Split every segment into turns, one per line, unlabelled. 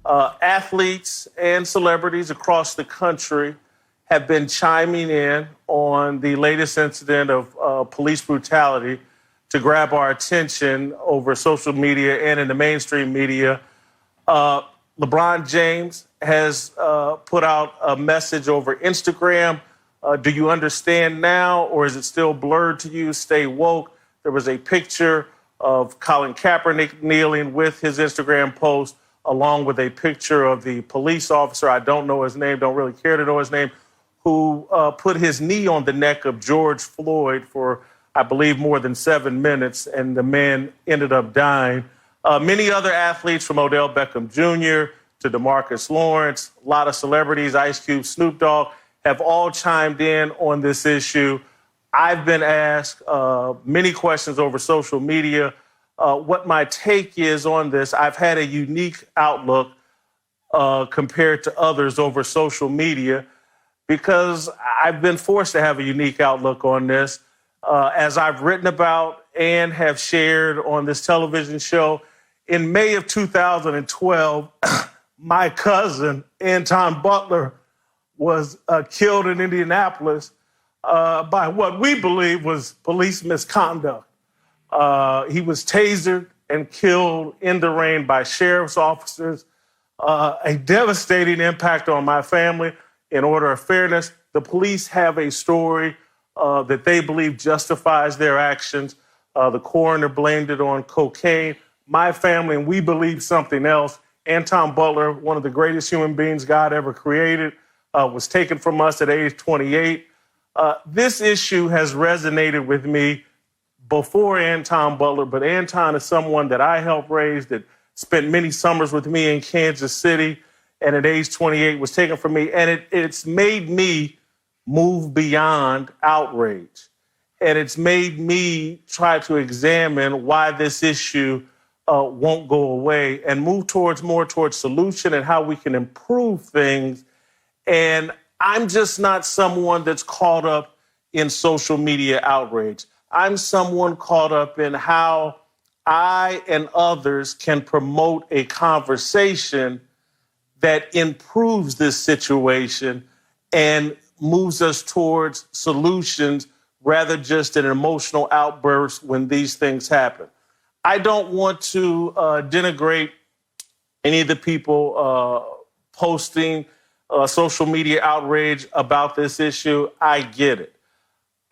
Athletes and celebrities across the country have been chiming in on the latest incident of police brutality to grab our attention over social media and in the mainstream media. LeBron James has put out a message over Instagram. Do you understand now, or is it still blurred to you? Stay woke. There was a picture of Colin Kaepernick kneeling with his Instagram post, along with a picture of the police officer, I don't know his name, don't really care to know his name, who put his knee on the neck of George Floyd for, I believe, more than 7 minutes, and the man ended up dying. Many other athletes, from Odell Beckham Jr. to DeMarcus Lawrence, a lot of celebrities, Ice Cube, Snoop Dogg, have all chimed in on this issue. I've been asked many questions over social media. What my take is on this. I've had a unique outlook compared to others over social media because I've been forced to have a unique outlook on this. As I've written about and have shared on this television show, in May of 2012, my cousin, Anton Butler, was killed in Indianapolis by what we believe was police misconduct. He was tasered and killed in the rain by sheriff's officers. A devastating impact on my family. In order of fairness, the police have a story that they believe justifies their actions. The coroner blamed it on cocaine. My family, and we believe something else. Anton Butler, one of the greatest human beings God ever created, was taken from us at age 28. This issue has resonated with me before Anton Butler, but Anton is someone that I helped raise, that spent many summers with me in Kansas City, and at age 28 was taken from me. And it's made me move beyond outrage. And it's made me try to examine why this issue won't go away and move more towards solution and how we can improve things. And I'm just not someone that's caught up in social media outrage. I'm someone caught up in how I and others can promote a conversation that improves this situation and moves us towards solutions rather just an emotional outburst when these things happen. I don't want to denigrate any of the people posting social media outrage about this issue. I get it.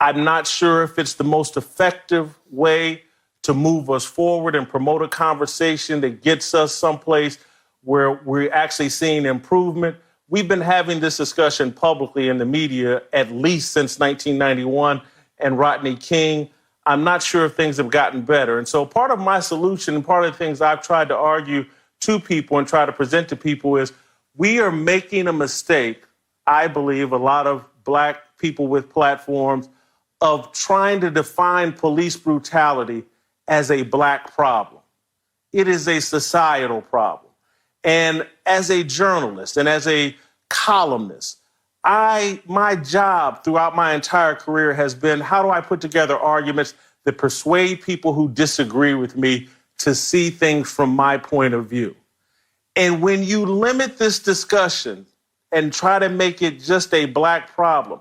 I'm not sure if it's the most effective way to move us forward and promote a conversation that gets us someplace where we're actually seeing improvement. We've been having this discussion publicly in the media at least since 1991 and Rodney King. I'm not sure if things have gotten better. And so part of my solution and part of the things I've tried to argue to people and try to present to people is we are making a mistake, I believe, a lot of Black people with platforms, of trying to define police brutality as a Black problem. It is a societal problem. And as a journalist and as a columnist, my job throughout my entire career has been, how do I put together arguments that persuade people who disagree with me to see things from my point of view? And when you limit this discussion and try to make it just a Black problem,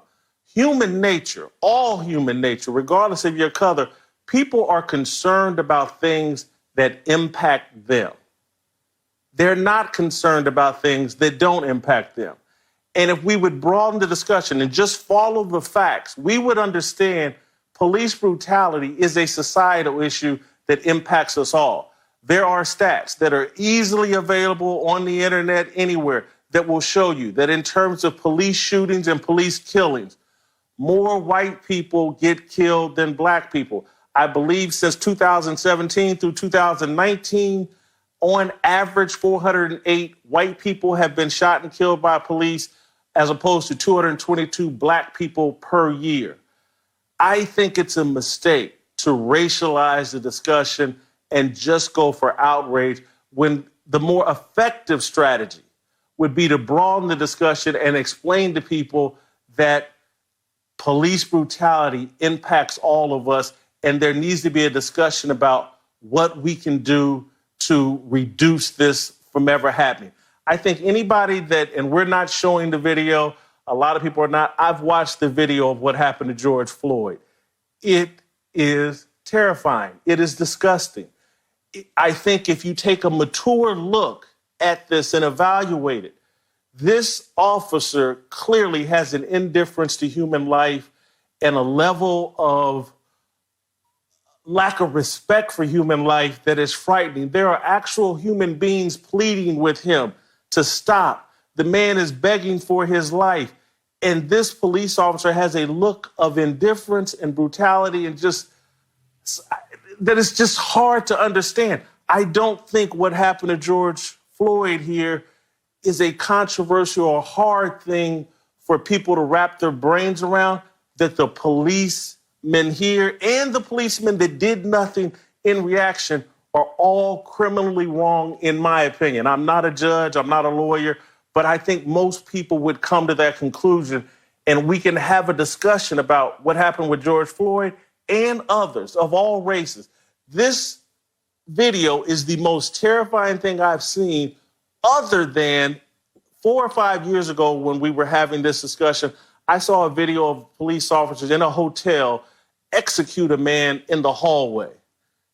human nature, all human nature, regardless of your color, people are concerned about things that impact them. They're not concerned about things that don't impact them. And if we would broaden the discussion and just follow the facts, we would understand police brutality is a societal issue that impacts us all. There are stats that are easily available on the internet anywhere that will show you that in terms of police shootings and police killings, more white people get killed than Black people. I believe since 2017 through 2019, on average, 408 white people have been shot and killed by police, as opposed to 222 Black people per year. I think it's a mistake to racialize the discussion and just go for outrage when the more effective strategy would be to broaden the discussion and explain to people that police brutality impacts all of us, and there needs to be a discussion about what we can do to reduce this from ever happening. I think anybody that, and we're not showing the video, a lot of people are not. I've watched the video of what happened to George Floyd. It is terrifying. It is disgusting. I think if you take a mature look at this and evaluate it, this officer clearly has an indifference to human life and a level of lack of respect for human life that is frightening. There are actual human beings pleading with him to stop. The man is begging for his life. And this police officer has a look of indifference and brutality and just that is just hard to understand. I don't think what happened to George Floyd here is a controversial or hard thing for people to wrap their brains around, that the policemen here and the policemen that did nothing in reaction are all criminally wrong, in my opinion. I'm not a judge, I'm not a lawyer, but I think most people would come to that conclusion, and we can have a discussion about what happened with George Floyd and others of all races. This video is the most terrifying thing I've seen, other than 4 or 5 years ago when we were having this discussion. I saw a video of police officers in a hotel execute a man in the hallway.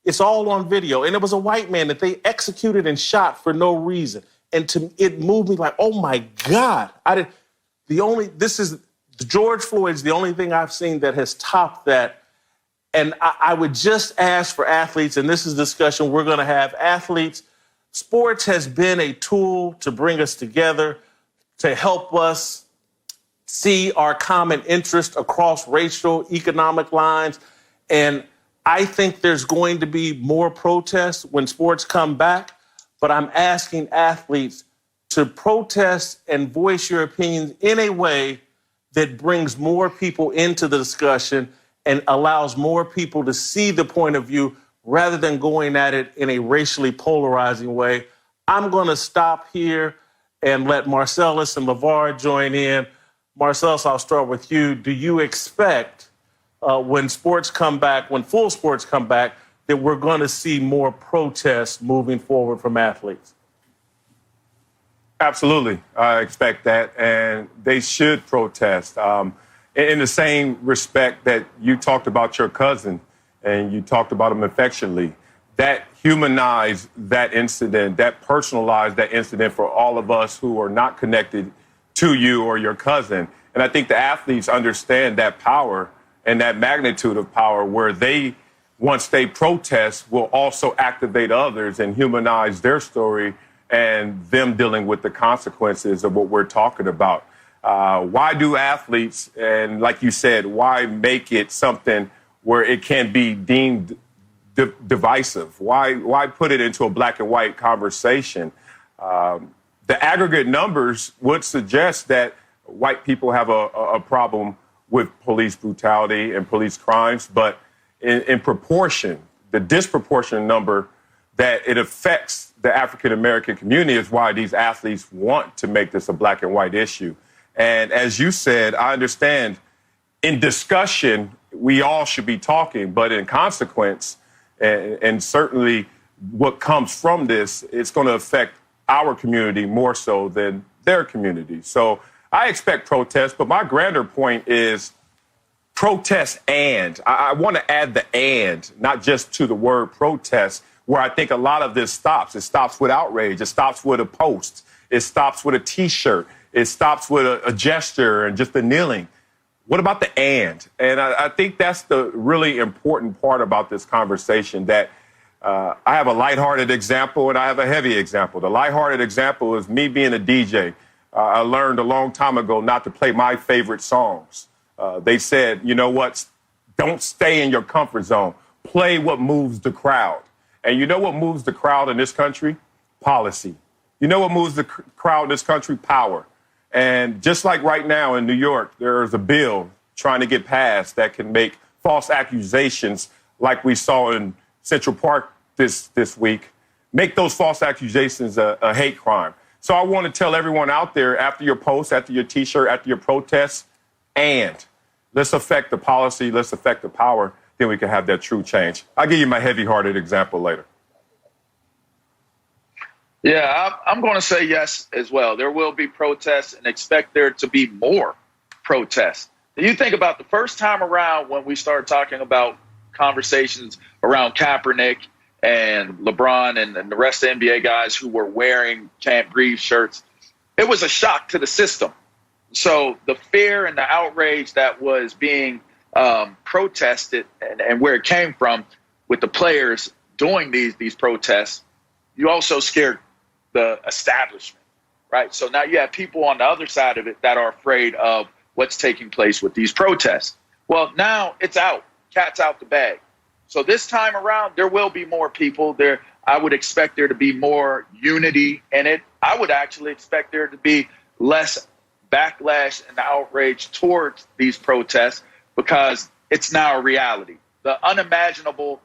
It's all on video. And it was a white man that they executed and shot for no reason. And it moved me like, oh my God. George Floyd's the only thing I've seen that has topped that. And I would just ask for athletes, and this is a discussion we're going to have, athletes, sports has been a tool to bring us together, to help us see our common interest across racial, economic lines. And I think there's going to be more protests when sports come back, but I'm asking athletes to protest and voice your opinions in a way that brings more people into the discussion and allows more people to see the point of view rather than going at it in a racially polarizing way. I'm going to stop here and let Marcellus and LaVar join in. Marcellus, I'll start with you. Do you expect when sports come back, when full sports come back, that we're going to see more protests moving forward from athletes?
Absolutely. I expect that, and they should protest. In the same respect that you talked about your cousin and you talked about him affectionately, that humanized that incident, that personalized that incident for all of us who are not connected to you or your cousin. And I think the athletes understand that power and that magnitude of power where they, once they protest, will also activate others and humanize their story and them dealing with the consequences of what we're talking about. Why do athletes, and like you said, why make it something where it can be deemed divisive? Why put it into a black and white conversation? The aggregate numbers would suggest that white people have a problem with police brutality and police crimes, but in proportion, the disproportionate number that it affects the African-American community is why these athletes want to make this a black and white issue. And as you said, I understand in discussion, we all should be talking, but in consequence, and certainly what comes from this, it's going to affect our community more so than their community. So I expect protests, but my grander point is protest and. I want to add the and, not just to the word protest, where I think a lot of this stops. It stops with outrage. It stops with a post. It stops with a T-shirt. It stops with a gesture and just a kneeling. What about the and? And I think that's the really important part about this conversation, that I have a lighthearted example and I have a heavy example. The lighthearted example is me being a DJ. I learned a long time ago not to play my favorite songs. They said, you know what, don't stay in your comfort zone. Play what moves the crowd. And you know what moves the crowd in this country? Policy. You know what moves the crowd in this country? Power. And just like right now in New York, there is a bill trying to get passed that can make false accusations like we saw in Central Park this week, make those false accusations a hate crime. So I want to tell everyone out there, after your post, after your T-shirt, after your protest, and let's affect the policy, let's affect the power, then we can have that true change. I'll give you my heavy-hearted example later.
Yeah, I'm going to say yes as well. There will be protests and expect there to be more protests. You think about the first time around when we started talking about conversations around Kaepernick and LeBron and the rest of the NBA guys who were wearing Can't Breathe shirts, it was a shock to the system. So the fear and the outrage that was being protested and where it came from with the players doing these protests, you also scared the establishment, right? So now you have people on the other side of it that are afraid of what's taking place with these protests. Well, now it's out. Cat's out the bag. So this time around, there will be more people there. I would expect there to be more unity in it. I would actually expect there to be less backlash and outrage towards these protests because it's now a reality. The unimaginable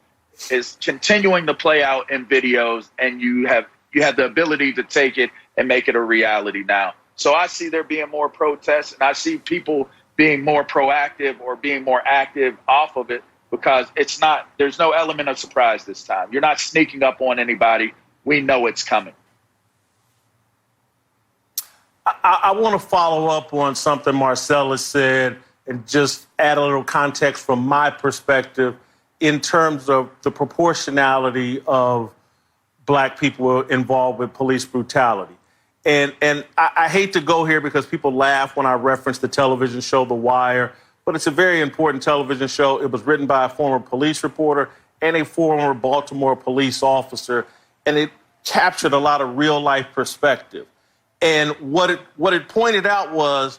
is continuing to play out in videos, and you have the ability to take it and make it a reality now. So I see there being more protests, and I see people being more proactive or being more active off of it because there's no element of surprise this time. You're not sneaking up on anybody. We know it's coming.
I want to follow up on something Marcellus said and just add a little context from my perspective in terms of the proportionality of Black people involved with police brutality. And I hate to go here because people laugh when I reference the television show The Wire, but it's a very important television show. It was written by a former police reporter and a former Baltimore police officer, and it captured a lot of real-life perspective. And what it pointed out was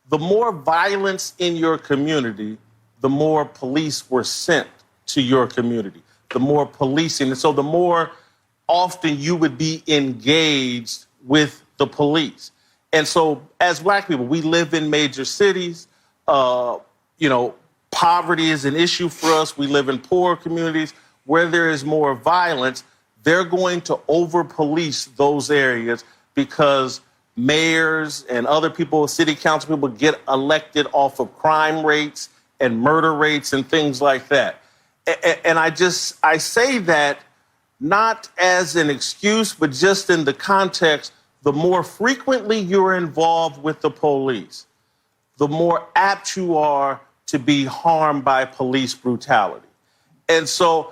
the more violence in your community, the more police were sent to your community, the more policing. And so the more often you would be engaged with the police. And so as Black people, we live in major cities. Poverty is an issue for us. We live in poor communities where there is more violence. They're going to over-police those areas because mayors and other people, city council people, get elected off of crime rates and murder rates and things like that. And I say that not as an excuse, but just in the context, the more frequently you're involved with the police, the more apt you are to be harmed by police brutality. And so,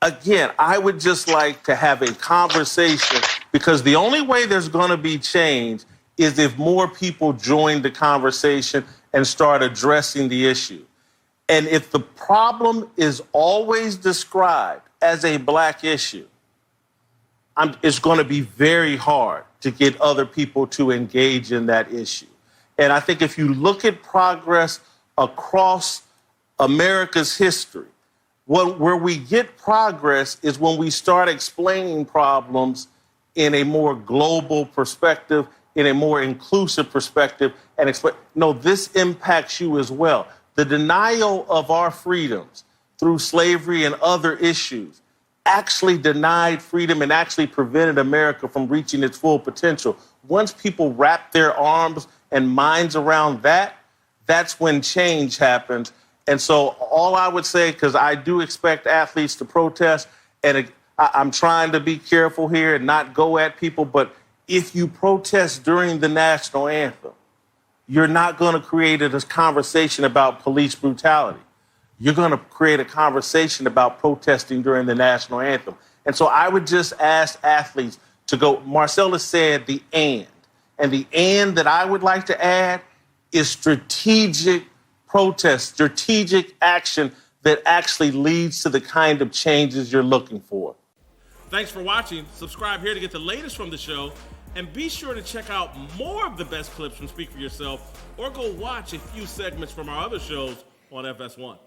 again, I would just like to have a conversation because the only way there's going to be change is if more people join the conversation and start addressing the issue. And if the problem is always described as a Black issue, it's going to be very hard to get other people to engage in that issue. And I think if you look at progress across America's history, where we get progress is when we start explaining problems in a more global perspective, in a more inclusive perspective, and explain, no, this impacts you as well. The denial of our freedoms through slavery and other issues actually denied freedom and actually prevented America from reaching its full potential. Once people wrap their arms and minds around that, that's when change happens. And so all I would say, because I do expect athletes to protest, and I'm trying to be careful here and not go at people, but if you protest during the national anthem, you're not going to create a conversation about police brutality. You're going to create a conversation about protesting during the national anthem. And so I would just ask athletes to go, Marcellus said the and the and that I would like to add is strategic protest, strategic action that actually leads to the kind of changes you're looking for.
Thanks for watching. Subscribe here to get the latest from the show. And be sure to check out more of the best clips from Speak For Yourself or go watch a few segments from our other shows on FS1.